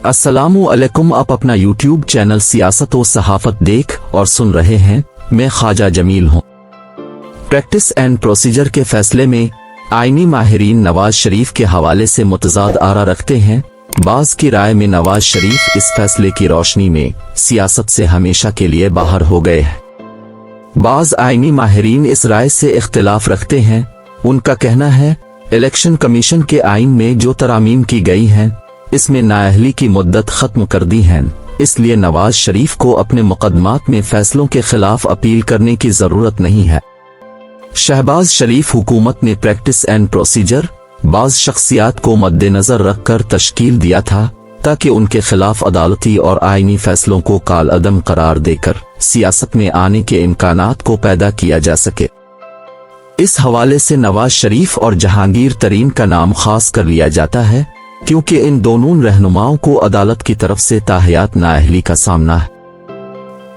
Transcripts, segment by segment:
अस्सलामु अलैकुम। आप अपना यूट्यूब चैनल सियासत और सहाफत देख और सुन रहे हैं। मैं ख्वाजा जमील हूं। प्रैक्टिस एंड प्रोसीजर के फैसले में आईनी माहिरीन नवाज शरीफ के हवाले से मुतजाद आरा रखते हैं। बाज़ की राय में नवाज शरीफ इस फैसले की रोशनी में सियासत से हमेशा के लिए बाहर हो गए हैं। बाज़ आईनी माहिरीन इस राय से इख्तिलाफ रखते हैं। उनका कहना है, इलेक्शन कमीशन के आइन में जो तरामीम की गई हैं इसमें नाअहली की मुद्दत खत्म कर दी है, इसलिए नवाज शरीफ को अपने मुकदमात में फैसलों के खिलाफ अपील करने की जरूरत नहीं है। शहबाज शरीफ हुकूमत ने प्रैक्टिस एंड प्रोसीजर बाज़ शख्सियात को मद्देनजर रखकर तश्कील दिया था ताकि उनके खिलाफ अदालती और आईनी फैसलों को कालअदम करार देकर सियासत में आने के इम्कानात को पैदा किया जा सके। इस हवाले से नवाज शरीफ और जहांगीर तरीन का नाम खास कर लिया जाता है क्योंकि इन दोनों रहनुमाओं को अदालत की तरफ से ताहयात नाअहली का सामना है।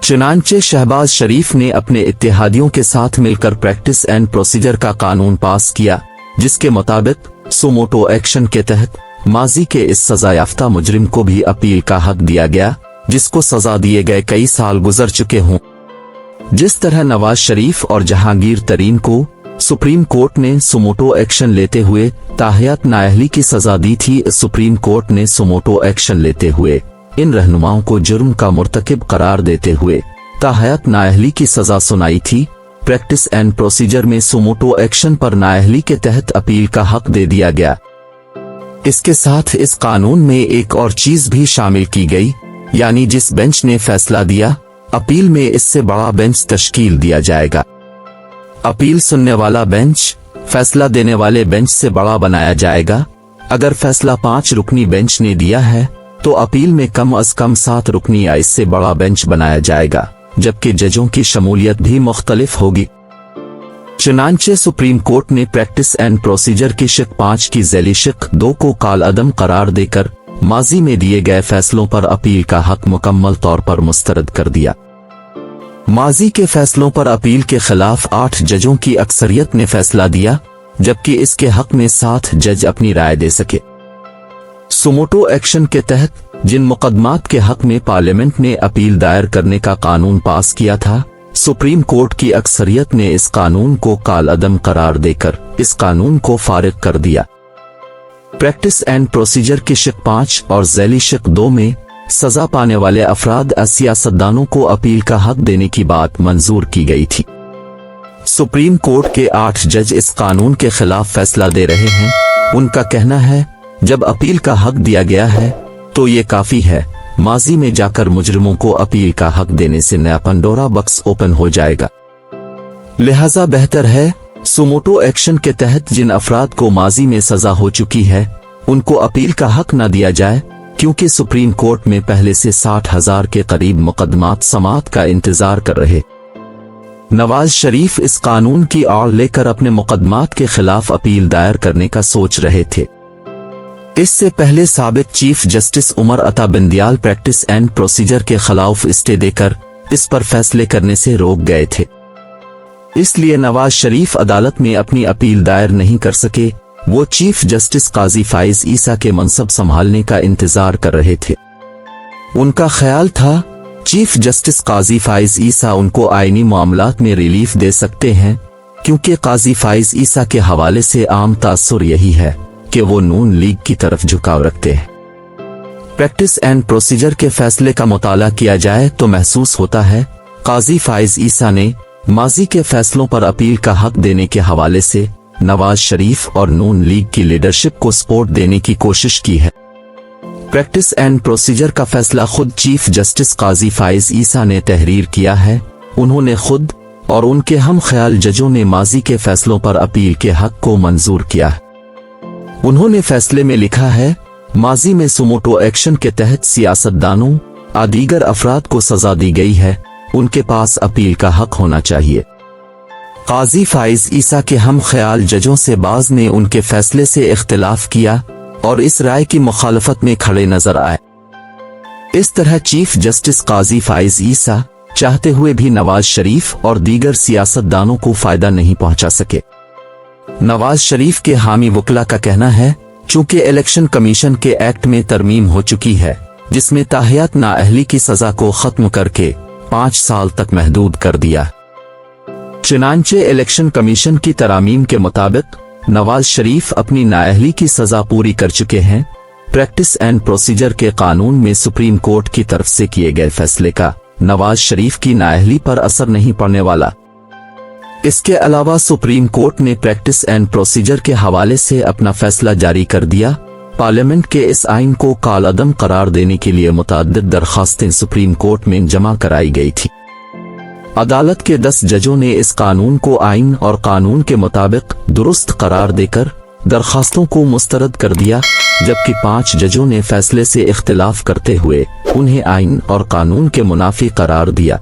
चुनांचे शहबाज शरीफ ने अपने इत्तेहादियों के साथ मिलकर प्रैक्टिस एंड प्रोसीजर का कानून पास किया, जिसके मुताबिक सुमोटो एक्शन के तहत माजी के इस सजा याफ्ता मुजरिम को भी अपील का हक दिया गया, जिसको सजा दिए गए कई साल गुजर चुके हों। जिस तरह नवाज शरीफ और जहांगीर तरीन को सुप्रीम कोर्ट ने सुमोटो एक्शन लेते हुए ताहयात नाअहली की सजा दी थी, सुप्रीम कोर्ट ने सुमोटो एक्शन लेते हुए इन रहनुमाओं को जुर्म का मुर्तकिब करार देते हुए ताहयात नाअहली की सजा सुनाई थी। प्रैक्टिस एंड प्रोसीजर में सुमोटो एक्शन पर नाअहली के तहत अपील का हक दे दिया गया। इसके साथ इस कानून में एक और चीज भी शामिल की गई, यानी जिस बेंच ने फैसला दिया, अपील में इससे बड़ा बेंच तश्कील दिया जाएगा। अपील सुनने वाला बेंच फैसला देने वाले बेंच से बड़ा बनाया जाएगा। अगर फैसला 5 रुकनी बेंच ने दिया है तो अपील में कम अज कम 7 रुकनी या इससे बड़ा बेंच बनाया जाएगा, जबकि जजों की शमूलियत भी मुख्तलिफ होगी। चुनांचे सुप्रीम कोर्ट ने प्रैक्टिस एंड प्रोसीजर की शिक 5 की ज़ैली शिक 2 को कालअदम करार देकर माजी में दिए गए फैसलों पर अपील का हक मुकम्मल तौर पर मुस्तरद कर दिया। माजी के फैसलों पर अपील के खिलाफ 8 जजों की अक्सरियत ने फैसला दिया, जबकि इसके हक में 7 जज अपनी राय दे सके। सुमोटो एक्शन के तहत जिन मुकदमात के हक में पार्लियामेंट ने अपील दायर करने का कानून पास किया था, सुप्रीम कोर्ट की अक्सरियत ने इस कानून को कालअदम करार देकर इस कानून को फारिग कर दिया। प्रैक्टिस एंड प्रोसीजर की शिक 5 और ज़ैली शिक 2 में सजा पाने वाले अफराद सियासतदानों को अपील का हक देने की बात मंजूर की गई थी। सुप्रीम कोर्ट के 8 जज इस कानून के खिलाफ फैसला दे रहे हैं। उनका कहना है, जब अपील का हक दिया गया है तो ये काफी है। माजी में जाकर मुजरिमों को अपील का हक देने से नया पंडोरा बक्स ओपन हो जाएगा। लिहाजा बेहतर है सुमोटो एक्शन के तहत जिन अफराद को माजी में सजा हो चुकी है उनको अपील का हक न दिया जाए, क्योंकि सुप्रीम कोर्ट में पहले से 60,000 के करीब मुकदमात समाअत का इंतजार कर रहे। नवाज शरीफ इस कानून की आड़ लेकर अपने मुकदमात के खिलाफ अपील दायर करने का सोच रहे थे। इससे पहले साबिक chief justice Umar Ata बिंदियाल practice and procedure के खिलाफ स्टे देकर इस पर फैसले करने से रोक गए थे। इसलिए नवाज शरीफ अदालत में अपनी अपील दायर नहीं कर सके। वो चीफ जस्टिस काजी फाइज ईसा के मनसब संभालने का इंतजार कर रहे थे। उनका ख्याल था चीफ जस्टिस काजी फाइज ईसा उनको आईनी मामलात में रिलीफ दे सकते हैं, क्योंकि काजी फाइज ईसा के हवाले से आम तासुर यही है कि वो नून लीग की तरफ झुकाव रखते हैं। प्रैक्टिस एंड प्रोसीजर के फैसले का मुताला किया जाए तो महसूस होता है काजी फाइज ईसा ने माजी के फैसलों पर अपील का हक देने के हवाले से नवाज शरीफ और नून लीग की लीडरशिप को सपोर्ट देने की कोशिश की है। प्रैक्टिस एंड प्रोसीजर का फैसला खुद चीफ जस्टिस काजी फाइज ईसा ने तहरीर किया है। उन्होंने खुद और उनके हम ख्याल जजों ने माजी के फैसलों पर अपील के हक को मंजूर किया है। उन्होंने फैसले में लिखा है, माजी में सुमोटो एक्शन के तहत सियासतदानों और दीगर अफराद को सजा दी गई है, उनके पास अपील का हक होना चाहिए। काजी फाइज ईसा के हम ख्याल जजों से बाज ने उनके फैसले से इख्तिलाफ किया और इस राय की मुखालफत में खड़े नजर आए। इस तरह चीफ जस्टिस काजी फाइज ईसा चाहते हुए भी नवाज शरीफ और दीगर सियासतदानों को फायदा नहीं पहुंचा सके। नवाज शरीफ के हामी वकला का कहना है, चूंकि इलेक्शन कमीशन के एक्ट में तरमीम हो चुकी है, जिस में ताहयात नाअहली की सजा को खत्म करके 5 साल तक महदूद कर दिया। चुनांचे इलेक्शन कमीशन की तरामीम के मुताबिक नवाज शरीफ अपनी नाअहली की सजा पूरी कर चुके हैं। प्रैक्टिस एंड प्रोसीजर के कानून में सुप्रीम कोर्ट की तरफ से किए गए फैसले का नवाज शरीफ की नाअहली पर असर नहीं पड़ने वाला। इसके अलावा सुप्रीम कोर्ट ने प्रैक्टिस एंड प्रोसीजर के हवाले से अपना फैसला जारी कर दिया। पार्लियामेंट के इस आइन को कालअदम करार देने के लिए मुतअद्दिद दरखास्तें सुप्रीम कोर्ट में जमा कराई गई थी। अदालत के 10 जजों ने इस कानून को आइन और कानून के मुताबिक दुरुस्त करार देकर दरखास्तों को मुस्तरद कर दिया, जबकि 5 जजों ने फैसले से इख्तिलाफ करते हुए उन्हें आइन और कानून के मुनाफी करार दिया।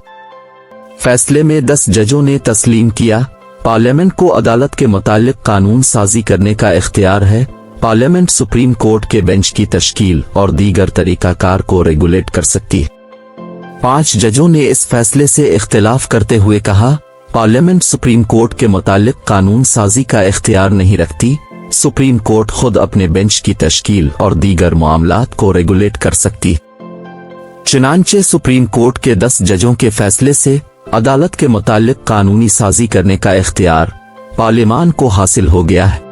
फैसले में 10 जजों ने तस्लीम किया, पार्लियामेंट को अदालत के मुतालिक कानून साजी करने का इख्तियार है। पार्लियामेंट सुप्रीम कोर्ट के बेंच की तश्कील और दीगर तरीकाकार को रेगुलेट कर सकती है। 5 जजों ने इस फैसले से इख्तिलाफ करते हुए कहा, पार्लियामेंट सुप्रीम कोर्ट के मुतालिक कानून साजी का इख्तियार नहीं रखती। सुप्रीम कोर्ट खुद अपने बेंच की तश्कील और दीगर मामलात को रेगुलेट कर सकती। चुनांचे सुप्रीम कोर्ट के 10 जजों के फैसले से अदालत के मुतालिक कानूनी साजी करने का इख्तियार पार्लियामान को हासिल हो गया है।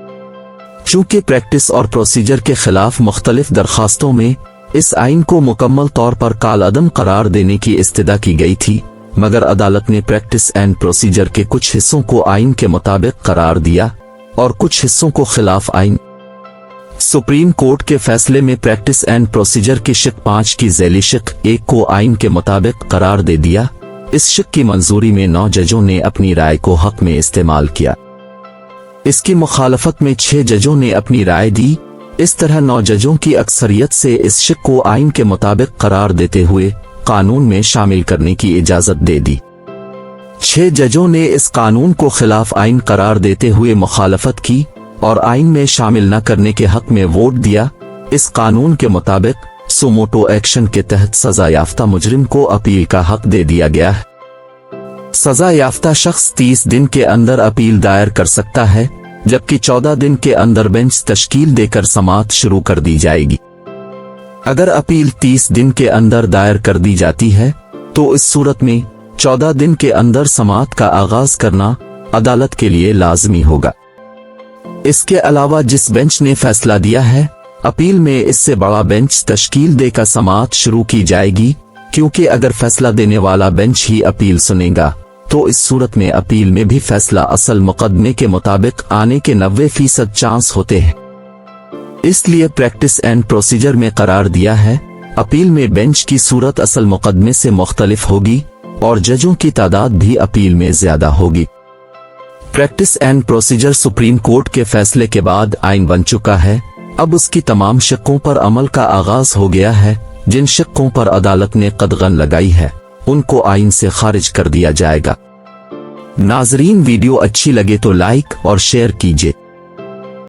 चूंकि प्रैक्टिस और प्रोसीजर के खिलाफ मुख्तलिफ दरखास्तों में इस आइन को मुकम्मल तौर पर कालअदम करार देने की इस्तदा की गई थी, मगर अदालत ने प्रैक्टिस एंड प्रोसीजर के कुछ हिस्सों को आइन के मुताबिक करार दिया और कुछ हिस्सों को खिलाफ आइन। सुप्रीम कोर्ट के फैसले में प्रैक्टिस एंड प्रोसीजर की शिक 5 की झैली शिक 1 को आइन के मुताबिक करार दे दिया। इस शिक की मंजूरी में 9 जजों ने अपनी राय को हक में इस्तेमाल किया। इसकी मुखालफत में 6 जजों ने अपनी राय दी। इस तरह 9 जजों की अक्सरियत से इस शिक को आइन के मुताबिक करार देते हुए कानून में शामिल करने की इजाजत दे दी। 6 जजों ने इस कानून को खिलाफ आइन करार देते हुए मुखालफत की और आइन में शामिल न करने के हक में वोट दिया। इस कानून के मुताबिक सुमोटो एक्शन के तहत सजा याफ्ता मुजरिम को अपील का हक दे दिया गया है। सजा याफ्ता शख्स 30 दिन के अंदर अपील दायर कर सकता है, जबकि 14 दिन के अंदर बेंच तश्कील देकर समाअत शुरू कर दी जाएगी। अगर अपील 30 दिन के अंदर दायर कर दी जाती है तो इस सूरत में 14 दिन के अंदर समाअत का आगाज करना अदालत के लिए लाजमी होगा। इसके अलावा जिस बेंच ने फैसला दिया है, अपील में इससे बड़ा बेंच तश्कील देकर समाअत शुरू की जाएगी, क्योंकि अगर फैसला देने वाला बेंच ही अपील सुनेगा तो इस सूरत में अपील में भी फैसला असल मुकदमे के मुताबिक आने के 90% चांस होते हैं। इसलिए प्रैक्टिस एंड प्रोसीजर में करार दिया है, अपील में बेंच की सूरत असल मुकदमे से मुख्तलिफ होगी और जजों की तादाद भी अपील में ज्यादा होगी। Practice and procedure supreme court के फैसले के बाद आइन बन चुका है। अब उसकी तमाम शिक्कों पर अमल का आगाज हो गया है। जिन शिक्कों पर अदालत ने कदगन लगाई है उनको आइन से खारिज कर दिया जाएगा। नाजरीन, वीडियो अच्छी लगे तो लाइक और शेयर कीजिए।